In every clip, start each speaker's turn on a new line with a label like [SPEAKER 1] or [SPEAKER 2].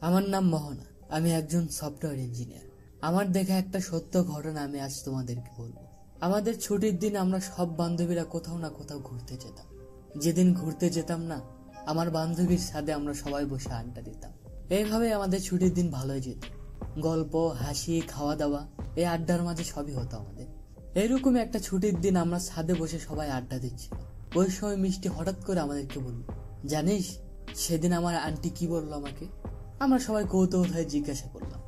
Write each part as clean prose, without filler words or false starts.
[SPEAKER 1] আমার নাম মোহনা। আমি একজন সফটওয়্যার ইঞ্জিনিয়ার। আমার দেখা একটা সত্য ঘটনা আমি আজ তোমাদেরকে বলবো। আমাদের ছুটির দিন আমরা সব বান্ধবীরা কোথাও না কোথাও ঘুরতে যেতাম। যেদিন ঘুরতে যেতাম না, আমার বান্ধবীর সাথে আমরা সবাই বসে আড্ডা দিতাম। এইভাবে আমাদের ছুটির দিন ভালোই যেত। গল্প, হাসি, খাওয়া দাওয়া, এই আড্ডার মাঝে সবই হতো আমাদের। এইরকম একটা ছুটির দিন আমরা ছাদে বসে সবাই আড্ডা দিচ্ছিলাম। ওই সময় মিষ্টি হঠাৎ করে আমাদেরকে বলল, জানিস সেদিন আমার আন্টি কি বললো আমাকে? আমরা সবাই কৌতূহল হয়ে জিজ্ঞাসা করলাম,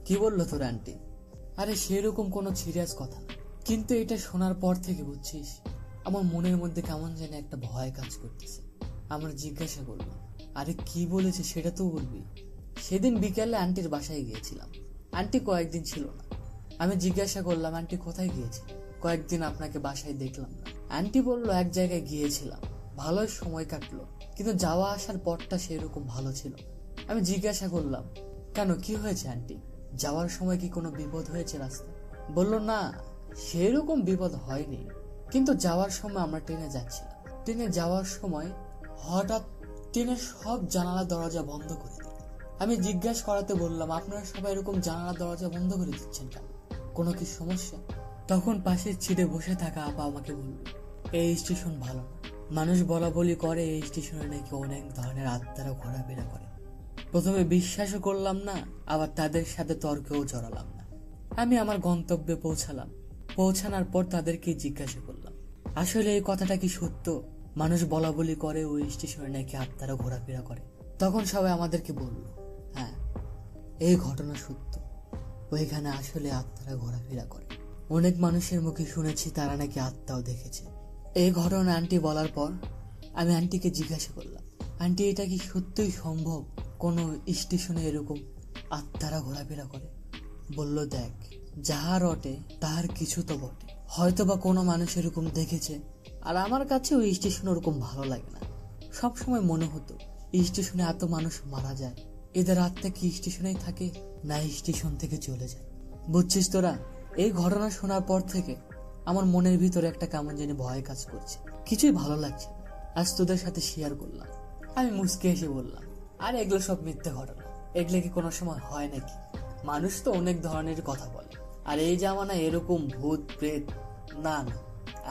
[SPEAKER 1] কি বললো তোর আন্টি? আরে সেরকম কোনো সিরিয়াস কথা না, কিন্তু এটা শোনার পর থেকে বুঝছিস আমার মনের মধ্যে কেমন যেন একটা ভয় কাজ করতেছে। আমরা জিজ্ঞাসা করলাম, আরে কি বলেছে সেটা তো বলবি। সেদিন বিকেলে আন্টির বাসায় গিয়েছিলাম। আন্টি কয়েকদিন ছিল না। আমি জিজ্ঞাসা করলাম, আন্টি কোথায় গিয়েছে? কয়েকদিন আপনাকে বাসায় দেখলাম না। আন্টি বলল, এক জায়গায় গিয়েছিলাম, ভালোই সময় কাটলো, কিন্তু যাওয়া আসার পথটা সেরকম ভালো ছিল। আমি জিজ্ঞাসা করলাম, কেন, কি হয়েছে আন্টি? যাওয়ার সময় কি কোনো বিপদ হয়েছে রাস্তায়? বলল, না সেরকম বিপদ হয়নি, কিন্তু যাওয়ার সময় আমরা ট্রেনে যাচ্ছিলাম। ট্রেনে যাওয়ার সময় হঠাৎ ট্রেনের সব জানালা দরজা বন্ধ করে দিল। আমি জিজ্ঞাসা করাতে বললাম, আপনারা সবাই এরকম জানালা দরজা বন্ধ করে দিচ্ছেন কেন? কোনো কি সমস্যা? তখন পাশের সিটে বসে থাকা আপা আমাকে বলল, এই স্টেশন ভালো না। মানুষ বলা বলি করে এই স্টেশনে নাকি অনেক ধরনের আত্মারা ঘোরাফেরা করে। প্রথমে বিশ্বাসও করলাম না, আবার তাদের সাথে তর্কেও জড়ালাম না। আমি আমার গন্তব্যে পৌঁছালাম। পৌঁছানোর পর তাদেরকে জিজ্ঞাসা করলাম, আসলে এই কথাটা কি সত্য? মানুষ বলা বলি করে ওই স্টেশনে নাকি আত্মারা ঘোরাফেরা করে। তখন সবাই আমাদেরকে বলল, হ্যাঁ এই ঘটনা সত্য, ওইখানে আসলে আত্মারা ঘোরাফেরা করে। অনেক মানুষের মুখে শুনেছি তারা নাকি আত্মাও দেখেছে। এই ঘটনা আন্টি বলার পর আমি আন্টিকে জিজ্ঞাসা করলাম, আন্টি এটা কি সত্যই সম্ভব কোন স্টেশনে এরকম আত্মারা ঘোরাফেরা করে? বলল, দেখ যাহা রটে তাহার কিছু তো বটে, হয়তো বা কোনো মানুষ এরকম দেখেছে। আর আমার কাছে ওই স্টেশন ওরকম ভালো লাগে না। সবসময় মনে হতো এই স্টেশনে এত মানুষ মারা যায়, এদের আত্মা কি স্টেশনেই থাকে না স্টেশন থেকে চলে যায়? বুঝছিস তোরা, এই ঘটনা শোনার পর থেকে আমার মনের ভিতরে একটা কেমন জানি ভয় কাজ করছে, কিছুই ভালো লাগছে না। আজ তোদের সাথে শেয়ার করলাম। আমি মুচকে এসে বললাম, আর এগুলো সব মিথ্যে ঘটনা, এগুলো কি কোনো সময় হয় নাকি? মানুষ তো অনেক ধরনের কথা বলে, আর এই জামানা এরকম ভূত প্রেত, না না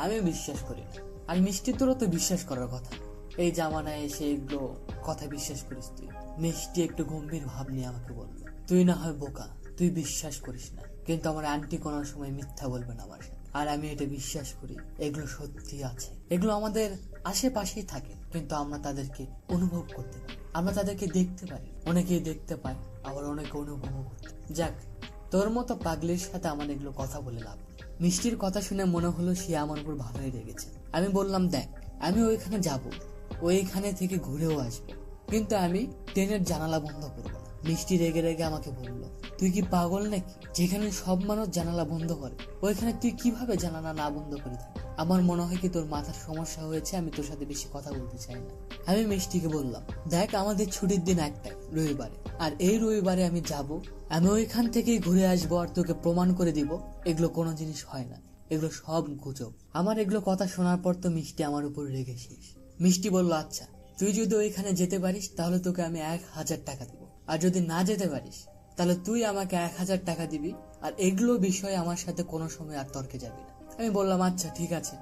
[SPEAKER 1] আমি বিশ্বাস করি না। আর মিষ্টি তোরও তো বিশ্বাস করার কথা, এই জামানায় এসে এগুলো কথা বিশ্বাস করিস তুই? মিষ্টি একটু গম্ভীর ভাব নিয়ে আমাকে বলল, তুই না হয় বোকা, তুই বিশ্বাস করিস না, কিন্তু আমার আন্টি কোনো সময় মিথ্যা বলবে না আমার সাথে। আর আমি এটা বিশ্বাস করি, এগুলো সত্যি আছে। এগুলো আমাদের আশেপাশেই থাকে, কিন্তু আমরা তাদেরকে অনুভব করতে পারি, আমরা তাদেরকে দেখতে পারি। অনেকেই দেখতে পায়, আবার অনেকে অনুভব করতে। যাক, তোর মতো পাগলির সাথে আমার এগুলো কথা বলে লাভ নেই। মিষ্টির কথা শুনে মনে হলো সে আমার উপর ভালোই রেগেছে। আমি বললাম, দেখ আমি ওইখানে যাব, ওইখানে থেকে ঘুরেও আসবো, কিন্তু আমি ট্রেনের জানালা বন্ধ করবো না। মিষ্টি রেগে রেগে আমাকে বললো, তুই কি পাগল নাকি? যেখানে সব মানুষ জানালা বন্ধ করে ওইখানে তুই কিভাবে জানালা না বন্ধ করে থাকিস? আমার মনে হয় কি তোর মাথার সমস্যা হয়েছে, আমি তোর সাথে বেশি কথা বলতে চাই না। আমি মিষ্টিকে বললাম, দেখ আমাদের ছুটির দিন একটাই, রবিবারে, আর এই রবিবারে আমি যাব, আমি ওইখান থেকেই ঘুরে আসবো, আর তোকে প্রমাণ করে দিব এগুলো কোনো জিনিস হয় না, এগুলো সব গুজব। আমার এগুলো কথা শোনার পর তো মিষ্টি আমার উপর রেগে শেষ। মিষ্টি বলল, আচ্ছা তুই যদি ওইখানে যেতে পারিস তাহলে তোকে আমি 1000 টাকা দিব, আর যদি না যেতে পারিস তাহলে তুই আমাকে 1000 টাকা দিবি, আর এগুলো বিষয়ে আমার সাথে কোনো সময় আর তর্কে যাবি না। আমি বললাম, আচ্ছা ঠিক আছে,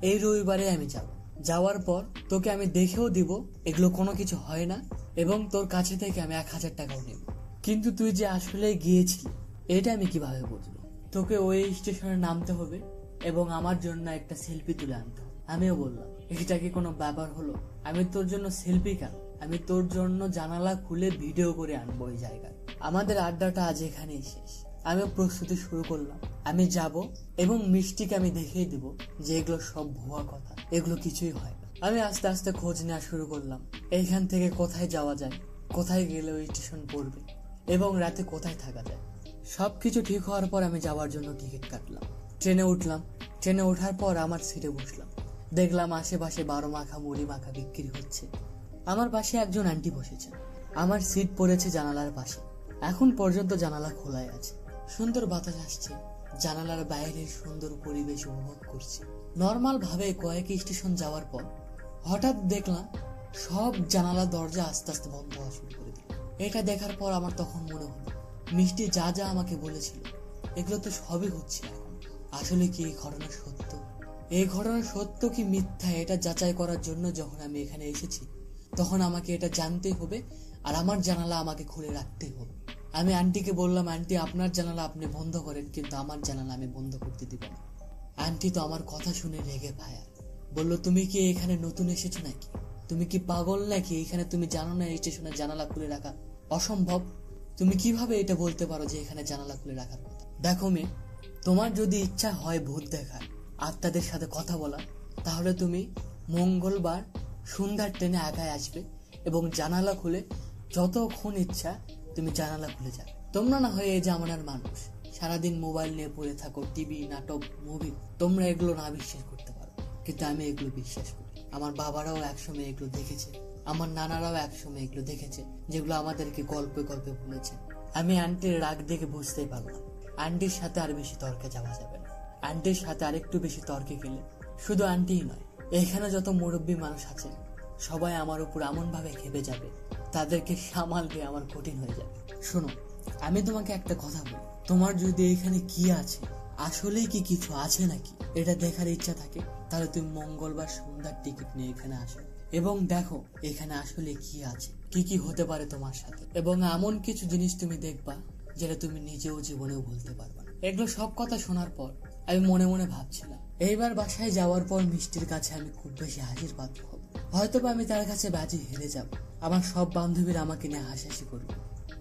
[SPEAKER 1] এই রবিবারে আমি যাব। যাওয়ার পর তোকে আমি দেখেও দিব এগুলো কোনো কিছু হয় না, এবং তোর কাছে থেকে আমি 1000 টাকাও নেব। কিন্তু তুই যে আসলে গিয়েছিলি এটা আমি কিভাবে বুঝবো? তোকে ওই স্টেশনে নামতে হবে এবং আমার জন্য একটা সেলফি তুলে আনতে হবে। আমিও বললাম, এটা কি কোনো ব্যাপার হলো? আমি তোর জন্য সেলফি কেন, আমি তোর জন্য জানালা খুলে ভিডিও করে আনবো ওই জায়গায়। আমাদের আড্ডাটা আজ এখানেই শেষ। আমি প্রস্তুতি শুরু করলাম, আমি যাব এবং মিষ্টিকে আমি দেখিয়ে দিব যে এগুলো সব ভুয়া কথা, এগুলো কিছুই হয় না। আমি আস্তে আস্তে খোঁজ নেওয়া শুরু করলাম, এইখান থেকে কোথায় যাওয়া যায়, কোথায় গেলে ওই স্টেশন পড়বে, এবং রাতে কোথায় থাকা যায়। সবকিছু ঠিক হওয়ার পর আমি যাওয়ার জন্য টিকিট কাটলাম। ট্রেনে উঠলাম। ট্রেনে ওঠার পর আমার সিটে বসলাম। দেখলাম আশেপাশে 12 মাখা মুড়ি মাখা বিক্রি হচ্ছে। আমার পাশে একজন আন্টি বসেছেন। আমার সিট পড়েছে জানালার পাশে। এখন পর্যন্ত জানালা খোলাই আছে, সুন্দর বাতাস আসছে, জানালার বাইরের সুন্দর পরিবেশ উপভোগ করছি। নর্মাল ভাবে কয়েক স্টেশন যাওয়ার পর হঠাৎ দেখলাম সব জানালা দরজা আস্তে আস্তে বন্ধ হওয়া শুরু করে দিল। এটা দেখার পর আমার তখন মনে হলো মিষ্টি যা যা আমাকে বলেছিল এগুলো তো সবই হচ্ছে এখন। আসলে কি এই ঘটনা সত্য? এই ঘটনা সত্য কি মিথ্যা এটা যাচাই করার জন্য যখন আমি এখানে এসেছি তখন আমাকে এটা জানতেই হবে, আর আমার জানালা আমাকে খুলে রাখতেই হবে। আমি আন্টিকে বললাম, আন্টি আপনার জানালা আপনি বন্ধ করেন, কিন্তু আমার জানালা আমি বন্ধ করতে দিব না। আন্টি তো আমার কথা শুনে রেগে ফায়ার, বললো তুমি কি এখানে নতুন এসেছো নাকি? তুমি কি পাগল নাকি? এখানে তুমি জানো না স্টেশনে জানালা খুলে রাখা অসম্ভব? তুমি কিভাবে এটা বলতে পারো যে এখানে জানালা খুলে রাখার কথা? দেখো মেয়ে, তোমার যদি ইচ্ছা হয় ভূত দেখার, আত্মাদের সাথে কথা বলা, তাহলে তুমি মঙ্গলবার সন্ধ্যার ট্রেনে একাই আসবে এবং জানালা খুলে যতক্ষণ ইচ্ছা তুমি জানালা খুলে যাবে। তোমরা না হয় এই জামানার মানুষ, সারাদিন মোবাইল নিয়ে পড়ে থাকো, টিভি, নাটক, মুভি, তোমরা এগুলো না বিশ্বাস করতে পারো, কিন্তু আমি এগুলো বিশ্বাস করি। আমার বাবারাও একসময় এগুলো দেখেছে, আমার নানারাও একসময় এগুলো দেখেছে, যেগুলো আমাদেরকে গল্পে গল্পে বলেছে। আমি আন্টির রাগ দেখে বুঝতেই পারলাম আন্টির সাথে আর বেশি তর্কে যাওয়া যাবে না। আন্টির সাথে আরেকটু বেশি তর্কে গেলে শুধু আন্টিই নয়, এখানে যত মুরব্বী মানুষ আছে সবাই আমার উপর এমন ভাবে খেপে যাবে, তাদেরকে সামাল দিয়ে আমার কঠিন হয়ে যাবে। শোনো, আমি তোমাকে একটা কথা বলি, তোমার যদি এখানে কি আছে, আসলেই কি কিছু আছে নাকি এটা দেখার ইচ্ছা থাকে, তাহলে তুমি মঙ্গলবার সন্ধ্যার টিকিট নিয়ে এখানে আসো এবং দেখো এখানে আসলে কি আছে, কি কি হতে পারে তোমার সাথে, এবং এমন কিছু জিনিস তুমি দেখবা যেটা তুমি নিজেও জীবনেও ভুলতে পারবা না। এগুলো সব কথা শোনার পর আমি মনে মনে ভাবছিলাম, এইবার বাসায় যাওয়ার পর মিষ্টির কাছে আমি খুব বেশি হাসির পাত্র হব। হয়তোবা আমি তার কাছে বাজি হেরে যাব, আমার সব বান্ধবীরা আমাকে নিয়ে হাসাহাসি করবে,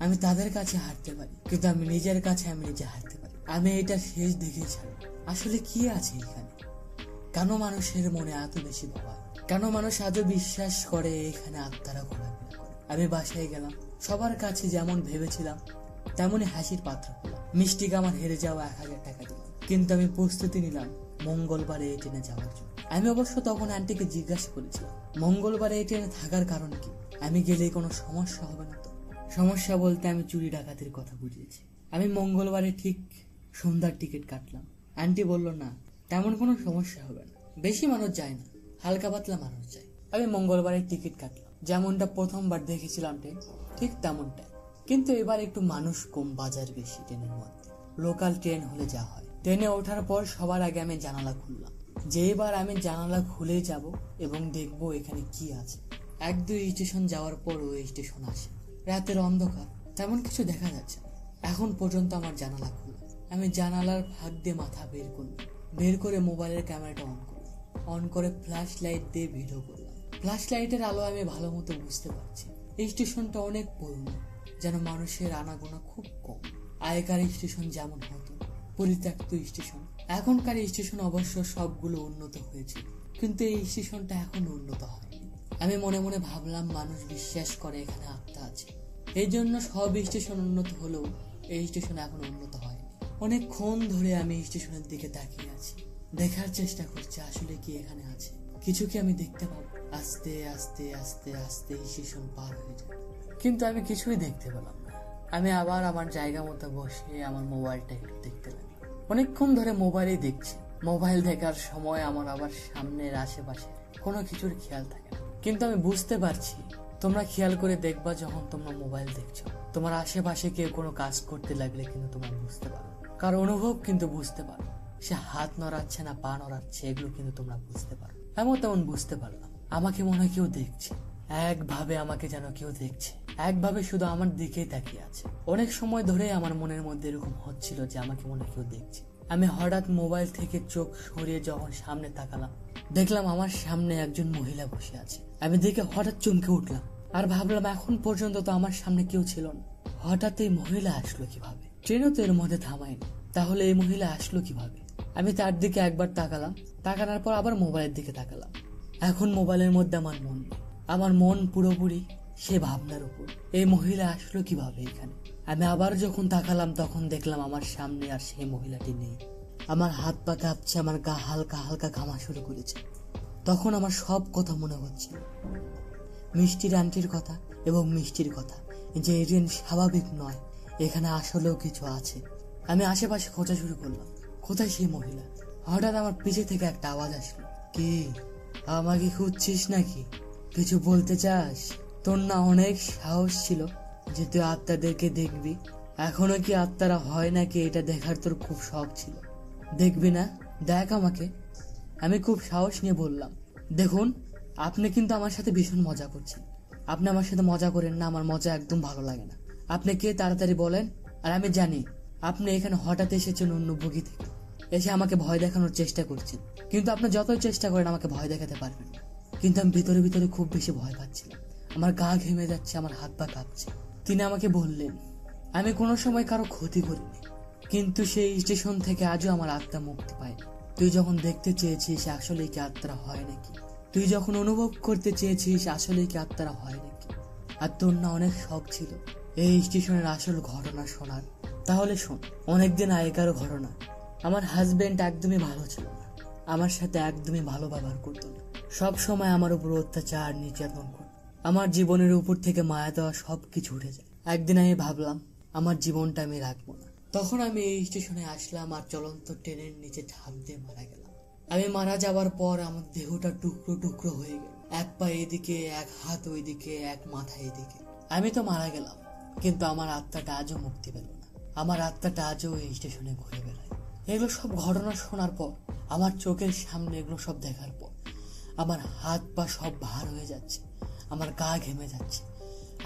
[SPEAKER 1] আমি তাদের কাছে হারতে পারি, কিন্তু আমি নিজের কাছে আমি নিজে হারতে পারি। আমি এটা শেষ দেখেই ছাড়ব। আসলে কি আছে এখানে? কেন মানুষের মনে এত বেশি ভয়? কেন মানুষ এত বিশ্বাস করে এখানে আত্মারা ঘোরাফেরা করে? আমি বাসায় গেলাম, সবার কাছে যেমন ভেবেছিলাম তেমনই হাসির পাত্র হলাম। মিষ্টিকে আমার হেরে যাওয়া 1000 টাকা দিলাম, কিন্তু আমি প্রস্তুতি নিলাম মঙ্গলবারে এই ট্রেনে যাওয়ার জন্য। আমি অবশ্য তখন আন্টিকে জিজ্ঞাসা করেছিলাম, মঙ্গলবারে এই ট্রেনে থাকার কারণ কি? আমি গেলে কোনো সমস্যা হবে না তো? সমস্যা বলতে আমি চুরি ডাকাতির কথা বুঝিয়েছি। আমি মঙ্গলবারে ঠিক সন্ধ্যার টিকিট কাটলাম। আন্টি বলল, না তেমন কোনো সমস্যা হবে না, বেশি মানুষ যায় না, হালকা পাতলা মানুষ যায়। আমি মঙ্গলবারের টিকিট কাটলাম, যেমনটা প্রথমবার দেখেছিলাম ট্রেন ঠিক তেমনটাই, কিন্তু এবার একটু মানুষ কম, বাজার বেশি ট্রেনের মধ্যে। লোকাল ট্রেন হলে যা হয়। ট্রেনে ওঠার পর সবার আগে আমি জানালা খুললাম, যে এবার আমি জানালা খুলে যাব এবং দেখবো এখানে কি আছে। 1-2 স্টেশন যাওয়ার পর ওই স্টেশন আসে, রাতের অন্ধকার, তেমন কিছু দেখা যাচ্ছে না। এখন পর্যন্ত আমার জানালা খোলা। আমি জানালার ফাঁক দিয়ে মাথা বের করলাম, বের করে মোবাইলের ক্যামেরাটা অন করলাম, অন করে ফ্ল্যাশ লাইট দিয়ে ভিডিও করলাম। ফ্ল্যাশ লাইটের আলো আমি ভালো মতো বুঝতে পারছি এই স্টেশনটা অনেক পুরনো, যেন মানুষের আনাগোনা খুব কম। আগেকার স্টেশন যেমন হতো, পরিত্যক্ত স্টেশন। এখনকার স্টেশন অবশ্য সবগুলো উন্নত হয়েছে, কিন্তু এই স্টেশনটা এখনো উন্নত হয়নি। আমি মনে মনে ভাবলাম, মানুষ বিশ্বাস করে এখানে আত্মা আছে, এই জন্য সব স্টেশন উন্নত হলেও এই স্টেশন এখনো উন্নত হয়নি। অনেকক্ষণ ধরে আমি স্টেশনের দিকে তাকিয়ে আছি, দেখার চেষ্টা করছি আসলে কি এখানে আছে, কিছু কি আমি দেখতে পাবো। আস্তে আস্তে আস্তে আস্তে স্টেশন পার হয়ে যায়, কিন্তু আমি কিছুই দেখতে পেলাম না। আমি আবার আমার জায়গা মতো বসে আমার মোবাইলটা একটু দেখতে লাগলাম। অনেকক্ষণ ধরে মোবাইলেই দেখছি। মোবাইল দেখার সময় আমার আবার সামনের আশেপাশে কোনো কিছুর খেয়াল থাকে না, কিন্তু আমি বুঝতে পারছি, তোমরা খেয়াল করে দেখবা যখন তোমরা মোবাইল দেখছো, তোমার আশেপাশে কেউ কোনো কাজ করতে লাগলে কিন্তু তোমরা বুঝতে পারো, কার অনুভব কিন্তু বুঝতে পারো, সে হাত নড়াচ্ছে না পা নড়াচ্ছে, এগুলো কিন্তু তোমরা বুঝতে পারো। এমন তেমন বুঝতে পারলাম, আমাকে মনে হয় কেউ দেখছে, একভাবে আমাকে যেন কেউ দেখছে, একভাবে শুধু আমার দিকেই তাকিয়ে আছে। অনেক সময় ধরে আমার মনের মধ্যে এরকম হচ্ছিল যে আমাকে মনে কেউ দেখছে। আমি হঠাৎ মোবাইল থেকে চোখ সরিয়ে যখন সামনে তাকালাম, দেখলাম আমার সামনে একজন মহিলা বসে আছে। আমি দেখে হঠাৎ চমকে উঠলাম, আর ভাবলাম এখন পর্যন্ত তো আমার সামনে কেউ ছিল না, হঠাৎ এই মহিলা আসলো কিভাবে? ট্রেনও তো এর মধ্যে থামায়নি, তাহলে এই মহিলা আসলো কিভাবে? আমি তার দিকে একবার তাকালাম, তাকানোর পর আবার মোবাইলের দিকে তাকালাম। এখন মোবাইলের মধ্যে আমার মন পুরোপুরি সে ভাবনার উপর, এই মহিলা আসলো কিভাবে এখানে। আমি আবার যখন তাকালাম তখন দেখলাম আমার সামনে আর সেই মহিলাটি নেই। আমার হাত পা কাঁপছে, আমার গা হালকা হালকা ঘামা শুরু করেছে। তখন আমার সব কথা মনে হচ্ছিল, মিষ্টির আন্টির কথা এবং মিষ্টির কথা, যে এই ট্রেন স্বাভাবিক নয়, এখানে আসলেও কিছু আছে। আমি আশেপাশে খোঁজা শুরু করলাম, কোথায় সেই মহিলা? হঠাৎ আমার পিছে থেকে একটা আওয়াজ আসলো, কি আমাকে খুঁজছিস নাকি? কিছু বলতে চাস? তোর না অনেক সাহস ছিল যে তুই আত্মাদেরকে দেখবি। এখনো কি আত্মারা হয় নাকি এটা দেখার তোর খুব শখ ছিল, দেখবি না? দেখ আমাকে। আমি খুব সাহস নিয়ে বললাম, দেখুন আপনি কিন্তু আমার সাথে ভীষণ মজা করছেন। আপনি আমার সাথে মজা করেন না, আমার মজা একদম ভালো লাগে না। আপনি কে তাড়াতাড়ি বলেন। আর আমি জানি আপনি এখানে হঠাৎ এসেছেন অন্য বগি থেকে, এসে আমাকে ভয় দেখানোর চেষ্টা করছেন। কিন্তু আপনি যতই চেষ্টা করেন আমাকে ভয় দেখাতে পারবেন না। কিন্তু আমি ভিতরে ভিতরে খুব বেশি ভয় পাচ্ছিলাম। আমার গা ঘেমে যাচ্ছে, আমার হাত পা কাঁপছে। তিনি আমাকে বললেন, আমি কোনো সময় কারো ক্ষতি করিনি, কিন্তু সেই স্টেশন থেকে আজও আমার আত্মা মুক্তি পায়নি। তুই যখন দেখতে চেয়েছিস আসলে কি আত্মারা হয় নাকি, তুই যখন অনুভব করতে চেয়েছিস আসলে কি আত্মারা হয় নাকি, আর তোর না অনেক শখ ছিল এই স্টেশনের আসল ঘটনা শোনার, তাহলে শোন। অনেকদিন আগেকার ঘটনা। আমার হাজবেন্ড একদমই ভালো ছিল না, আমার সাথে একদমই ভালো ব্যবহার করতো না, সব সময় আমার উপর অত্যাচার নির্যাতন করত। আমার জীবনের উপর থেকে মায়া দেওয়া সবকিছু উঠে যায়। একদিন আমি ভাবলাম আমার জীবনটা আমি রাখবো না। তখন আমি এই স্টেশনে আসলাম আর চলন্ত ট্রেনের নিচে ঝাঁপ দিয়ে মারা গেলাম। আমি মারা যাওয়ার পর আমার দেহটা টুকরো টুকরো হয়ে গেল, এক পা এদিকে, এক হাত ওইদিকে, এক মাথা এদিকে। আমি তো মারা গেলাম, কিন্তু আমার আত্মাটা আজও মুক্তি পেল না। আমার আত্মাটা আজও এই স্টেশনে ঘুরে বেড়ায়। এগুলো সব ঘটনা শোনার পর, আমার চোখের সামনে এগুলো সব দেখার পর আমার হাত পা সব ভার হয়ে যাচ্ছে, আমার গা ঘেমে যাচ্ছে।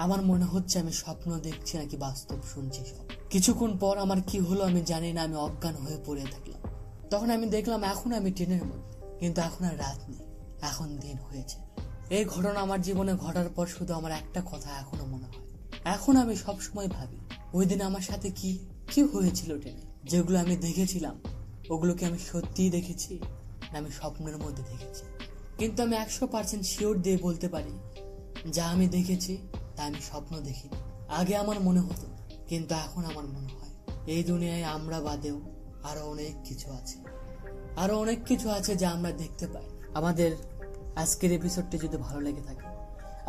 [SPEAKER 1] আমার মনে হচ্ছে আমি স্বপ্ন দেখছি নাকি বাস্তব শুনছি সব। কিছুক্ষণ পর আমার কি হলো আমি জানি না, আমি অজ্ঞান হয়ে পড়ে থাকলাম। তখন আমি দেখলাম এখন আমি ট্রেনের মধ্যে, কিন্তু এখন আর রাত নেই, এখন দিন হয়েছে। এই ঘটনা আমার জীবনে ঘটার পর শুধু আমার একটা কথা এখনো মনে হয়। এখন আমি সব সময় ভাবি ওই দিন আমার সাথে কি কি হয়েছিল ট্রেনে। যেগুলো আমি দেখেছিলাম ওগুলোকে আমি সত্যিই দেখেছি না আমি স্বপ্নের মধ্যে দেখেছি। কিন্তু আমি 100% শিওর দিয়ে বলতে পারি যা আমি দেখেছি তা আমি স্বপ্ন দেখিনি। আগে আমার মনে হতো, কিন্তু এখন আমার মনে হয় এই দুনিয়ায় আমরা বাদেও আরো অনেক কিছু আছে, আরো অনেক কিছু আছে যা আমরা দেখতে পাই। আমাদের আজকের এপিসোডটি যদি ভালো লেগে থাকে,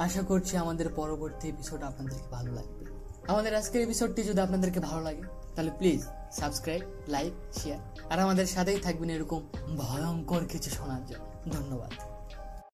[SPEAKER 1] আশা করছি আমাদের পরবর্তী এপিসোড আপনাদেরকে ভালো লাগবে। আমাদের আজকের এপিসোডটি যদি আপনাদেরকে ভালো লাগে তাহলে প্লিজ সাবস্ক্রাইব, লাইক, শেয়ার আর আমাদের সাথেই থাকবেন এরকম ভয়ঙ্কর কিছু শোনার জন্য। ধন্যবাদ।